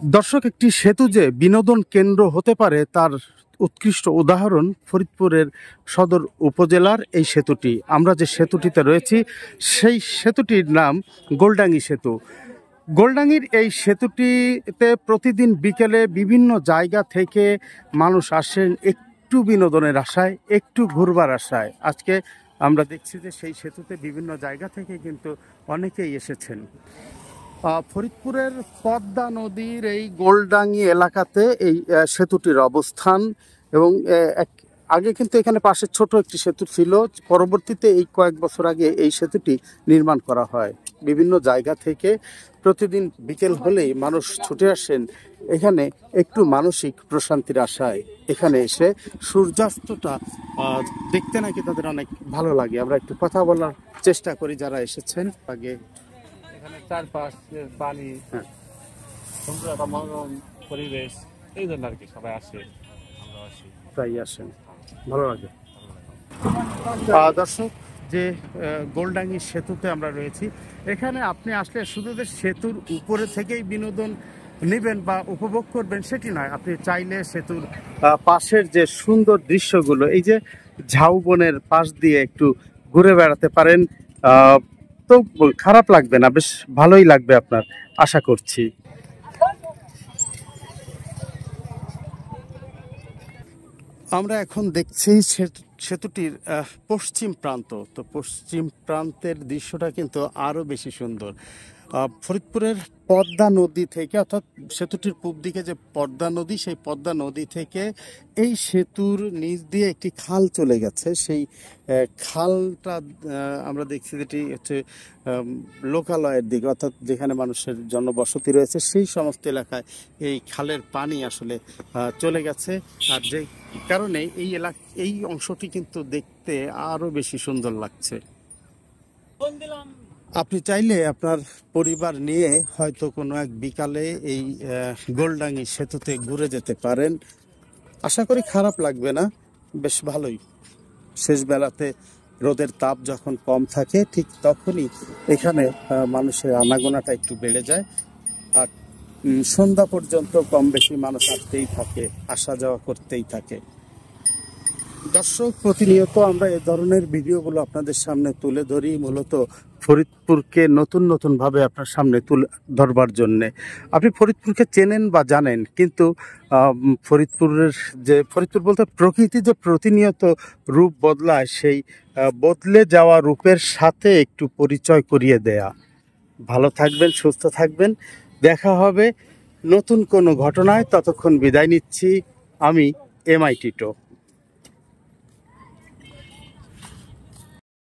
দর্শক, একটি সেতু যে বিনোদন কেন্দ্র হতে পারে তার উৎকৃষ্ট উদাহরণ ফরিদপুরের সদর উপজেলার এই সেতুটি। আমরা যে সেতুটিতে রয়েছি সেই সেতুটির নাম গোলডাঙ্গি সেতু। গোলডাঙ্গির এই সেতুটিতে প্রতিদিন বিকেলে বিভিন্ন জায়গা থেকে মানুষ আসেন একটু বিনোদনের আশায়, একটু ঘুরবার আশায়। আজকে আমরা দেখছি যে সেই সেতুতে বিভিন্ন জায়গা থেকে কিন্তু অনেকেই এসেছেন। ফরিদপুরের পদ্মা নদীর এই গোলডাঙ্গি এলাকাতে এই সেতুটির অবস্থান এবং আগে কিন্তু এখানে পাশে ছোট একটি সেতু ছিল। পরবর্তীতে এই কয়েক বছর আগে এই সেতুটি নির্মাণ করা হয়। বিভিন্ন জায়গা থেকে প্রতিদিন বিকেল হলেই মানুষ ছুটে আসেন এখানে একটু মানসিক প্রশান্তির আশায়। এখানে এসে সূর্যাস্তটা দেখতে নাকি তাদের অনেক ভালো লাগে। আমরা একটু কথা বলার চেষ্টা করি যারা এসেছেন। আগে এখানে চারপাশ পানি, সুন্দর একটা মনোরম পরিবেশ, এই জন্য আর কি সবাই আসে, আমরা আসি, তাই আসেন, ভালো লাগে। দর্শক, যে গোলডাঙ্গি সেতুতে আমরা রয়েছি, এখানে আপনি আসলে শুধু যে সেতুর উপরে থেকেই বিনোদন নেবেন বা উপভোগ করবেন সেটি নয়, আপনি চাইলে সেতুর পাশের যে সুন্দর দৃশ্যগুলো, এই যে ঝাউবনের পাশ দিয়ে একটু ঘুরে বেড়াতে পারেন। তো খারাপ লাগবে না, বেশ ভালোই লাগবে আপনার, আশা করছি। আমরা এখন দেখছি সেতুটির পশ্চিম প্রান্ত। তো পশ্চিম প্রান্তের দৃশ্যটা কিন্তু আরও বেশি সুন্দর। ফরিদপুরের পদ্মা নদী থেকে, অর্থাৎ সেতুটির পূব দিকে যে পদ্মা নদী, সেই পদ্মা নদী থেকে এই সেতুর নিচ দিয়ে একটি খাল চলে গেছে। সেই খালটা আমরা দেখছি যেটি হচ্ছে লোকালয়ের দিকে, অর্থাৎ যেখানে মানুষের জনবসতি রয়েছে সেই সমস্ত এলাকায় এই খালের পানি আসলে চলে গেছে। আর যে কারণে এই অংশটি কিন্তু দেখতে আরো বেশি সুন্দর লাগছে। আপনি চাইলে আপনার পরিবার নিয়ে হয়তো কোনো এক বিকালে এই গোলডাঙ্গি সেতুতে ঘুরে যেতে পারেন। আশা করি খারাপ লাগবে না, বেশ ভালোই। শেষ বেলাতে রোদের তাপ যখন কম থাকে ঠিক তখনই এখানে মানুষের আনাগোনাটা একটু বেড়ে যায়। আর সন্ধ্যা পর্যন্ত কম বেশি মানুষ আসতেই থাকে, আসা যাওয়া করতেই থাকে। দর্শক, প্রতিনিয়ত আমরা এ ধরনের ভিডিওগুলো আপনাদের সামনে তুলে ধরি মূলত ফরিদপুরকে নতুন ভাবে আপনার সামনে তুলে ধরবার জন্যে। আপনি ফরিদপুরকে চেনেন বা জানেন, কিন্তু ফরিদপুর বলতে প্রকৃতি যে প্রতিনিয়ত রূপ বদলায়, সেই বদলে যাওয়া রূপের সাথে একটু পরিচয় করিয়ে দেয়া। ভালো থাকবেন, সুস্থ থাকবেন, দেখা হবে নতুন কোনো ঘটনায়। ততক্ষণ বিদায় নিচ্ছি আমি, MI টিটো।